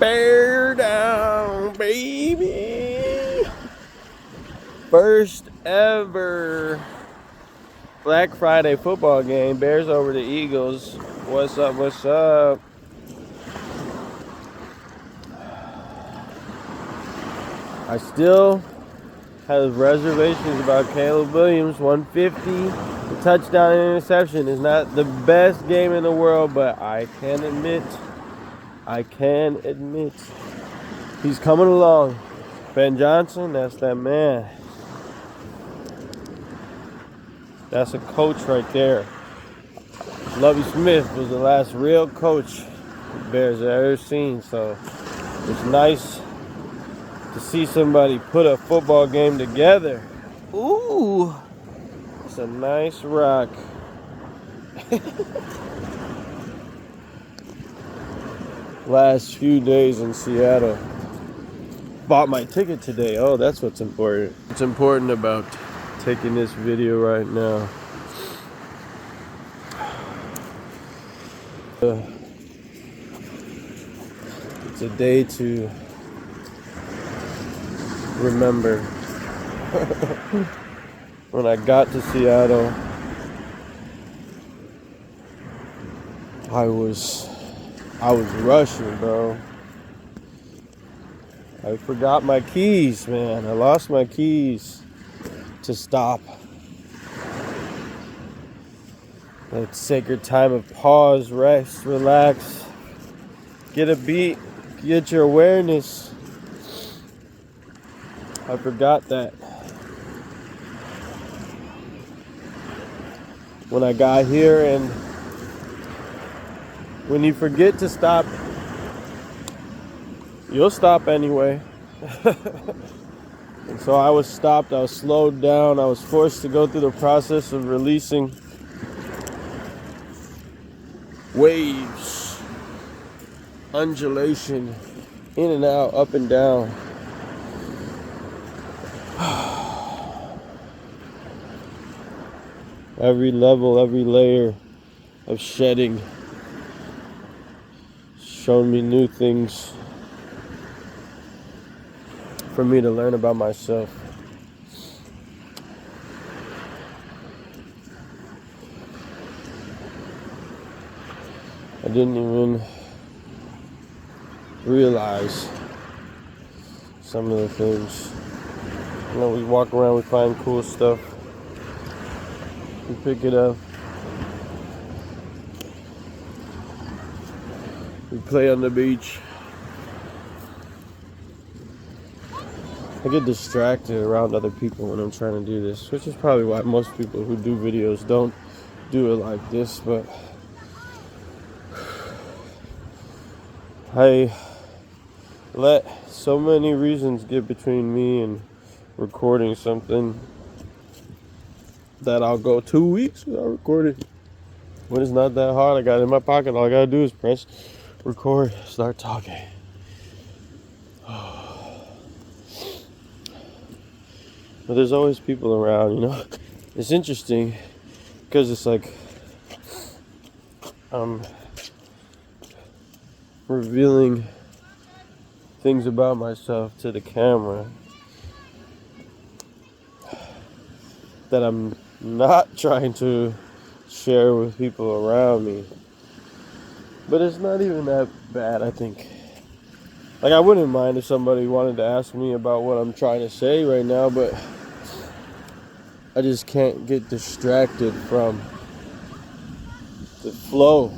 Bear down, baby. First ever Black Friday football game. Bears over the Eagles. What's up? What's up? I still have reservations about Caleb Williams. 150. The touchdown and interception is not the best game in the world, but I can admit he's coming along. Ben Johnson, that's that man. That's a coach right there. Lovie Smith was the last real coach the Bears have ever seen, so it's nice to see somebody put a football game together. Ooh, it's a nice rock. Last few days in Seattle. Bought my ticket today. Oh, that's what's important. What's important about taking this video right now. It's a day to remember. When I got to Seattle, I was rushing, bro. I forgot my keys, man. I lost my keys to stop. That sacred time of pause, rest, relax, get a beat, get your awareness. I forgot that. When I got here, and when you forget to stop, you'll stop anyway. And so I was stopped, I was slowed down, I was forced to go through the process of releasing waves, undulation, in and out, up and down. Every level, every layer of shedding shown me new things for me to learn about myself. I didn't even realize some of the things. You know, we walk around, we find cool stuff, we pick it up, we play on the beach. I get distracted around other people when I'm trying to do this, which is probably why most people who do videos don't do it like this, but I let so many reasons get between me and recording something that I'll go 2 weeks without recording. When it's not that hard, I got it in my pocket, all I gotta do is press record, start talking. But there's always people around, you know. It's interesting because it's like revealing things about myself to the camera that I'm not trying to share with people around me. But it's not even that bad, I think. Like, I wouldn't mind if somebody wanted to ask me about what I'm trying to say right now, but I just can't get distracted from the flow.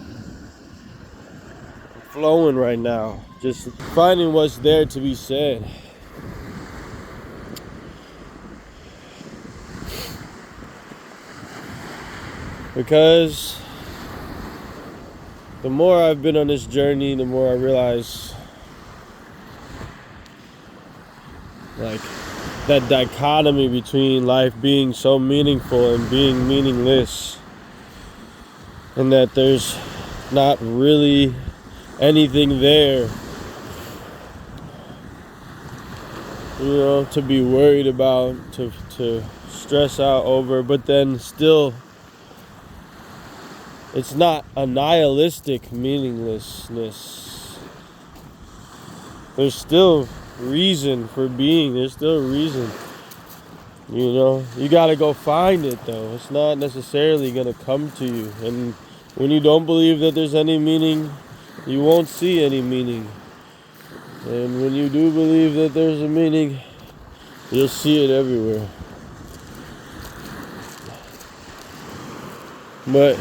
I'm flowing right now, just finding what's there to be said. Because the more I've been on this journey, the more I realize, like, that dichotomy between life being so meaningful and being meaningless, and that there's not really anything there, you know, to be worried about, to stress out over, but then still it's not a nihilistic meaninglessness. there's still reason for being. There's still reason. You know, you gotta go find it though. It's not necessarily gonna come to you. And when you don't believe that there's any meaning, you won't see any meaning. And when you do believe that there's a meaning, you'll see it everywhere. But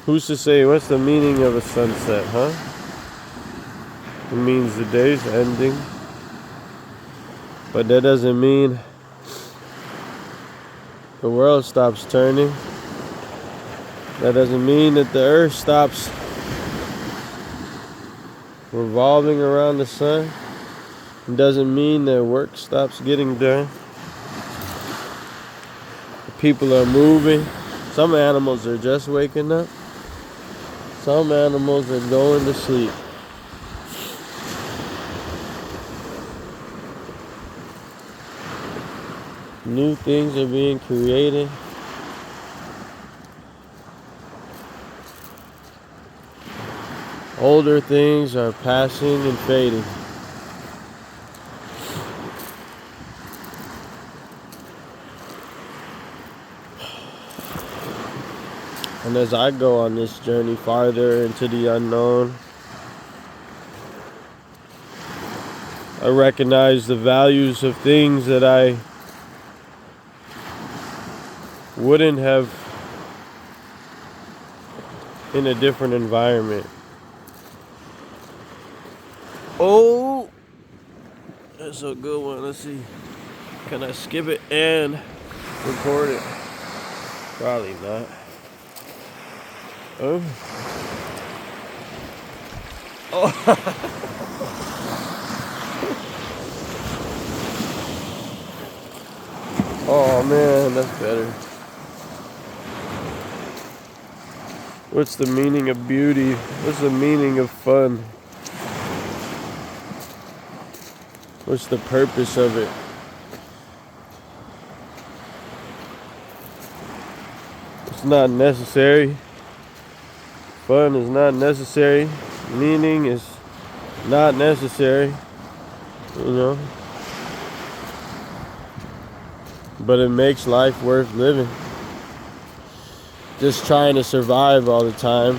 who's to say what's the meaning of a sunset, huh? It means the day's ending. But that doesn't mean the world stops turning. That doesn't mean that the earth stops revolving around the sun. It doesn't mean that work stops getting done. People are moving. Some animals are just waking up. Some animals are going to sleep. New things are being created. Older things are passing and fading. And as I go on this journey farther into the unknown, I recognize the values of things that I wouldn't have in a different environment. Oh, that's a good one. Let's see. Can I skip it and record it? Probably not. Oh. Oh man, that's better. What's the meaning of beauty? What's the meaning of fun? What's the purpose of it? It's not necessary. Fun is not necessary. Meaning is not necessary. You know? But it makes life worth living. Just trying to survive all the time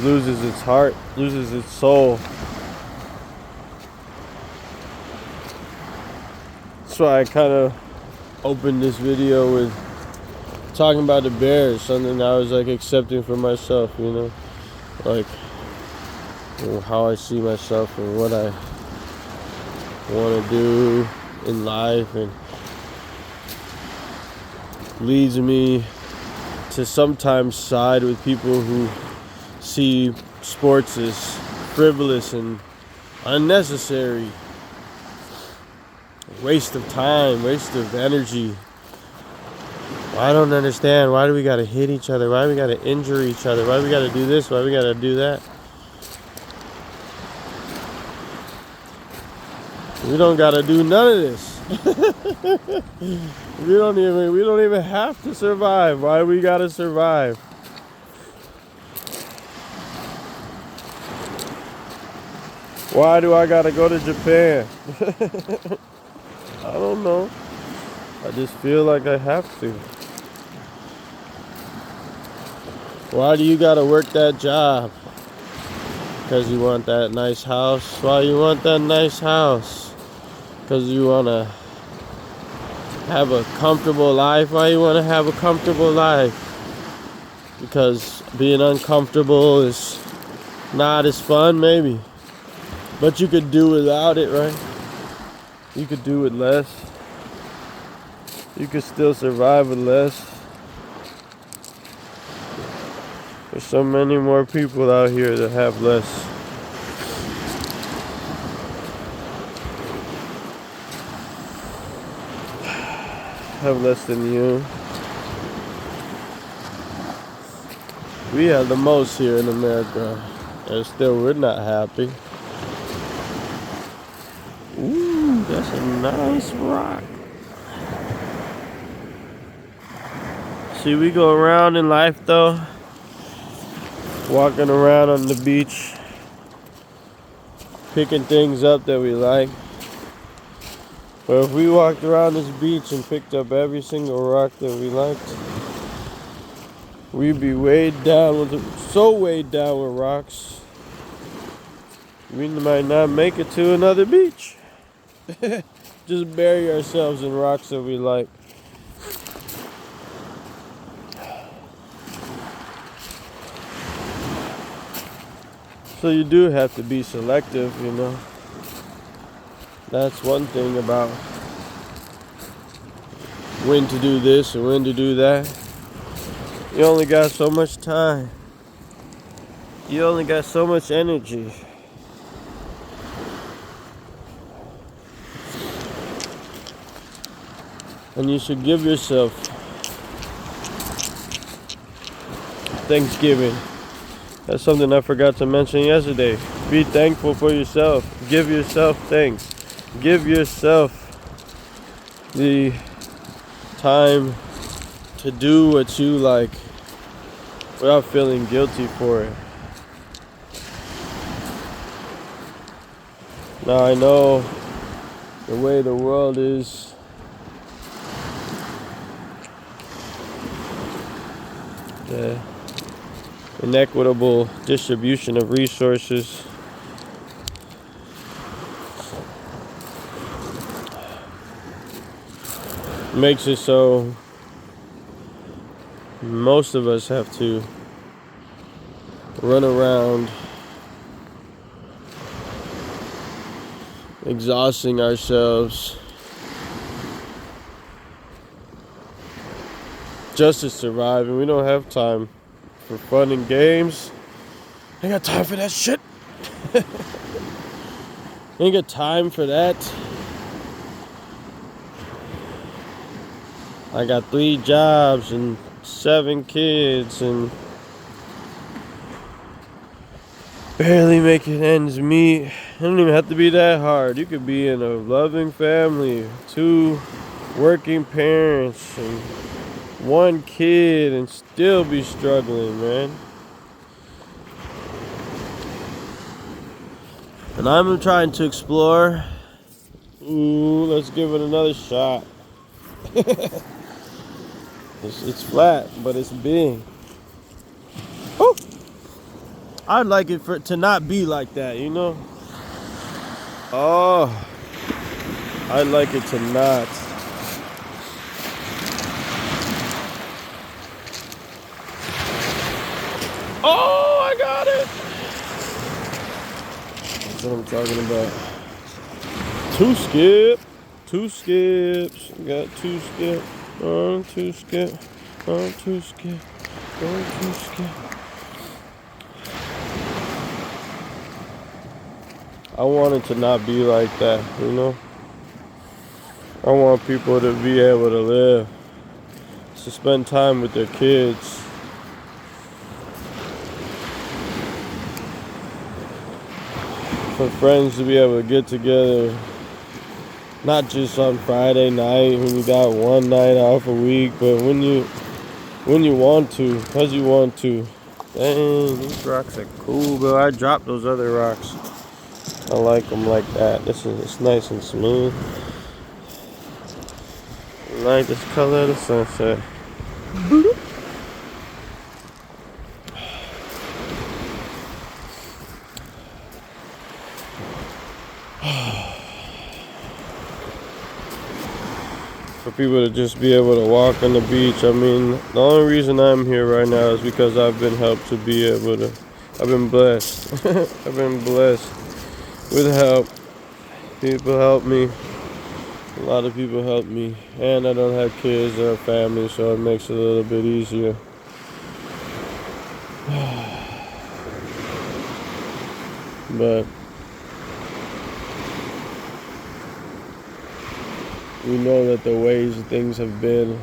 loses its heart, loses its soul. That's why I kind of opened this video with talking about the Bears, something I was like accepting for myself, you know, like how I see myself and what I want to do in life, and leads me to sometimes side with people who see sports as frivolous and unnecessary, waste of time, waste of energy. I don't understand. Why do we gotta hit each other? Why do we gotta injure each other? Why do we gotta do this? Why do we gotta do that? We don't gotta do none of this. We don't even have to survive. Why we gotta survive? Why do I gotta go to Japan? I don't know. I just feel like I have to. Why do you gotta work that job? Because you want that nice house. Why you want that nice house? Because you want to have a comfortable life. Why you want to have a comfortable life? Because being uncomfortable is not as fun, maybe. But you could do without it, right? You could do with less. You could still survive with less. There's so many more people out here that have less. Have less than you. We have the most here in America, and still we're not happy. Ooh, that's a nice rock. See, we go around in life though, walking around on the beach, picking things up that we like. But if we walked around this beach and picked up every single rock that we liked, we'd be weighed down so weighed down with rocks, we might not make it to another beach. Just bury ourselves in rocks that we like. So you do have to be selective, you know. That's one thing about when to do this and when to do that. You only got so much time. You only got so much energy. And you should give yourself Thanksgiving. That's something I forgot to mention yesterday. Be thankful for yourself. Give yourself thanks. Give yourself the time to do what you like without feeling guilty for it. Now I know the way the world is, the inequitable distribution of resources makes it so most of us have to run around exhausting ourselves just to survive, and we don't have time for fun and games. I ain't got time for that shit. Ain't got time for that. I got 3 jobs and 7 kids and barely making ends meet. It don't even have to be that hard. You could be in a loving family, 2 working parents and 1 kid and still be struggling, man. And I'm trying to explore. Ooh, let's give it another shot. It's flat, but it's big. Oh, I'd like it to not be like that, you know? Oh, I'd like it to not. Oh, I got it. That's what I'm talking about. 2 skip. 2 skips. Got 2 skip. 1, 2 skip. 1, 2 skip. 1, 2 skip. I want it to not be like that, you know? I want people to be able to live, to spend time with their kids. For friends to be able to get together, not just on Friday night when you got one night off a week, but when you want to, because you want to. Dang, these rocks are cool, bro. I dropped those other rocks. I like them like that. It's nice and smooth. I like this color of the sunset. For people to just be able to walk on the beach. I mean, the only reason I'm here right now is because I've been helped to be able to. I've been blessed. I've been blessed with help. People help me. A lot of people help me. And I don't have kids or a family, so it makes it a little bit easier. But we know that the ways things have been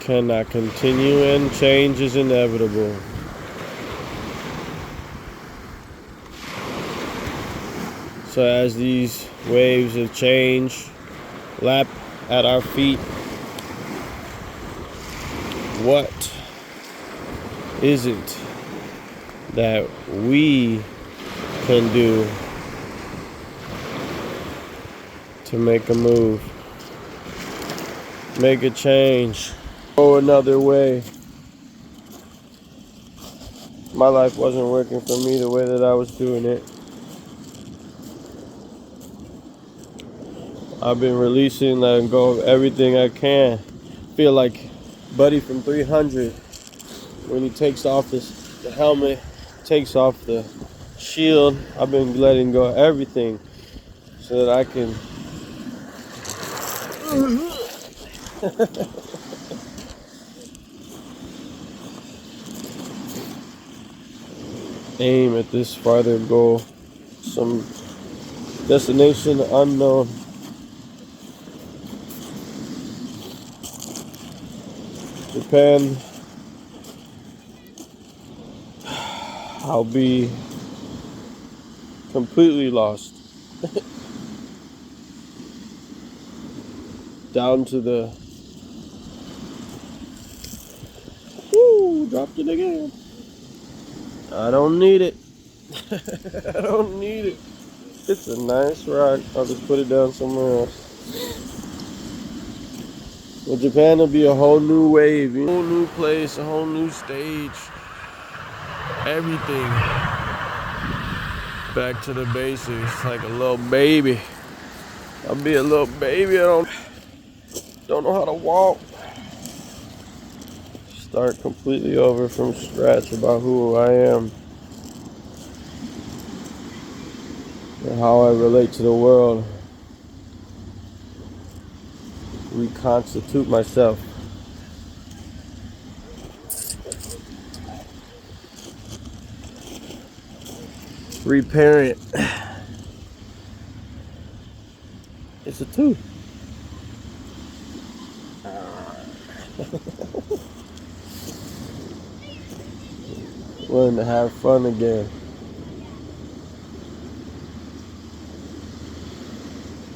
cannot continue, and change is inevitable. So as these waves of change lap at our feet, what isn't that we can do to make a move, make a change, go another way. My life wasn't working for me the way that I was doing it. I've been releasing, letting go of everything I can. Feel like Buddy from 300 when he takes off the helmet, takes off the shield. I've been letting go of everything so that I can aim at this farther goal, some destination unknown. Japan, I'll be completely lost. Down to the... Woo! Dropped it again. I don't need it. I don't need it. It's a nice rock. I'll just put it down somewhere else. Well, Japan will be a whole new wave, a whole new place, a whole new stage. Everything back to the basics, like a little baby. I'll be a little baby. I don't know how to walk. Start completely over from scratch about who I am and how I relate to the world. Reconstitute myself. Reparent. It's a tooth. Learn to have fun again.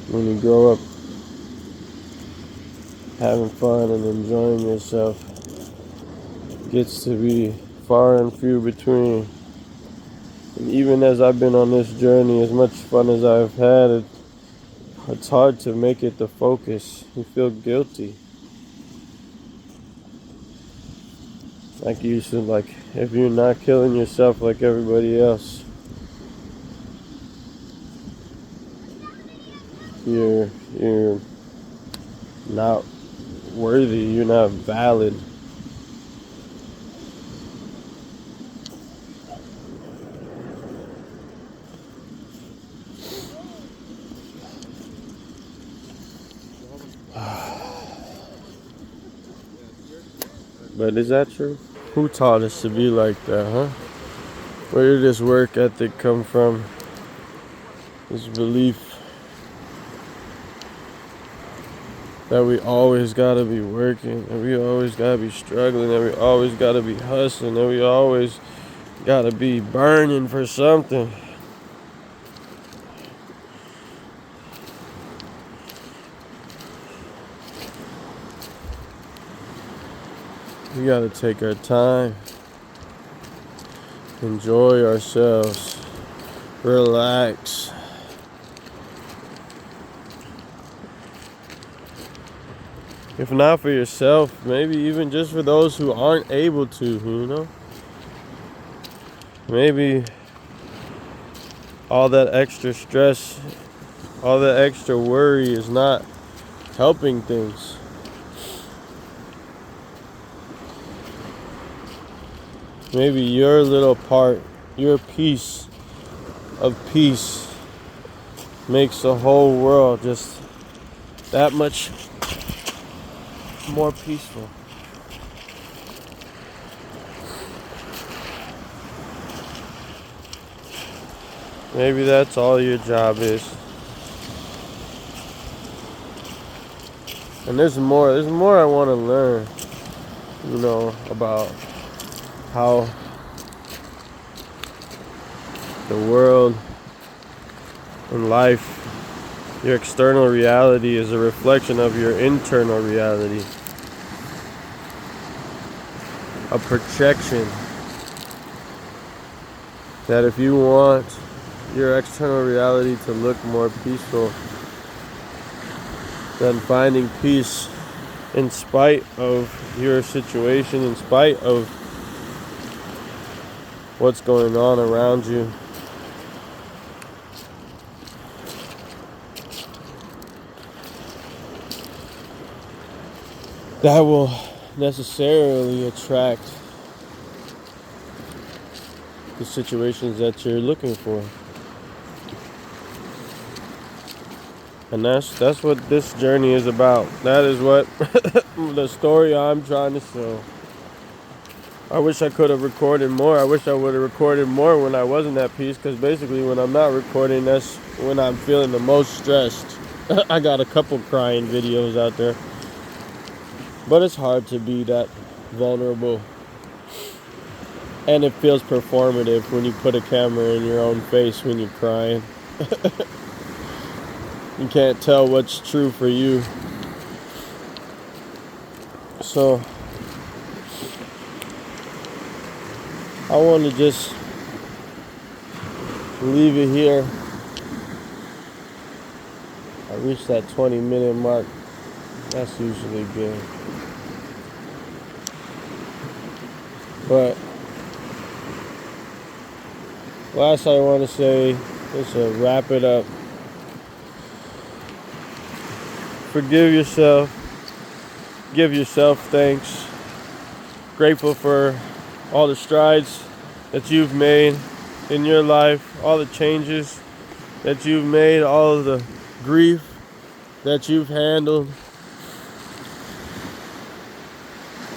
When you grow up, having fun and enjoying yourself gets to be far and few between. And even as I've been on this journey, as much fun as I've had, it's hard to make it the focus. You feel guilty. Like you should, like, if you're not killing yourself like everybody else, you're not worthy, you're not valid. But is that true? Who taught us to be like that, huh? Where did this work ethic come from? This belief that we always gotta be working, that we always gotta be struggling, that we always gotta be hustling, that we always gotta be burning for something. We gotta take our time, enjoy ourselves, relax. If not for yourself, maybe even just for those who aren't able to, you know? Maybe all that extra stress, all that extra worry is not helping things. Maybe your little part, your piece of peace makes the whole world just that much more peaceful. Maybe that's all your job is. And there's more I want to learn, you know, about how the world and life, your external reality is a reflection of your internal reality. A projection that if you want your external reality to look more peaceful, then finding peace in spite of your situation, in spite of what's going on around you, that will necessarily attract the situations that you're looking for. And that's what this journey is about. That is what the story I'm trying to show. I wish I could have recorded more. I wish I would have recorded more when I wasn't at peace, because basically when I'm not recording, that's when I'm feeling the most stressed. I got a couple crying videos out there. But it's hard to be that vulnerable. And it feels performative when you put a camera in your own face when you're crying. You can't tell what's true for you. So I want to just leave it here. I reached that 20-minute mark. That's usually good. But last I want to say is to wrap it up. Forgive yourself. Give yourself thanks. Grateful for all the strides that you've made in your life, all the changes that you've made, all of the grief that you've handled.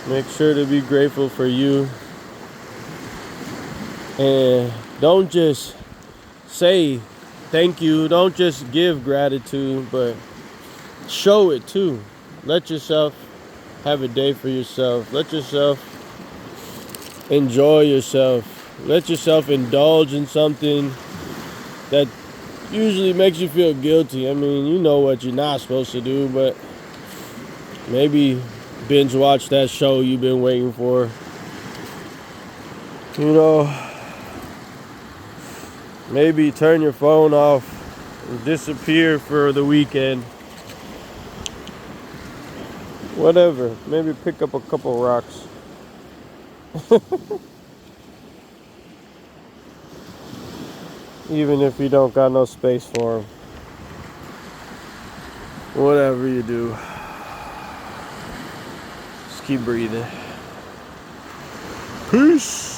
Make sure to be grateful for you. And don't just say thank you. Don't just give gratitude, but show it too. Let yourself have a day for yourself. Let yourself enjoy yourself. Let yourself indulge in something that usually makes you feel guilty. I mean, you know what you're not supposed to do, but maybe binge watch that show you've been waiting for. You know, maybe turn your phone off and disappear for the weekend. Whatever. Maybe pick up a couple rocks. Even if you don't got no space for them. Whatever you do, just keep breathing. Peace.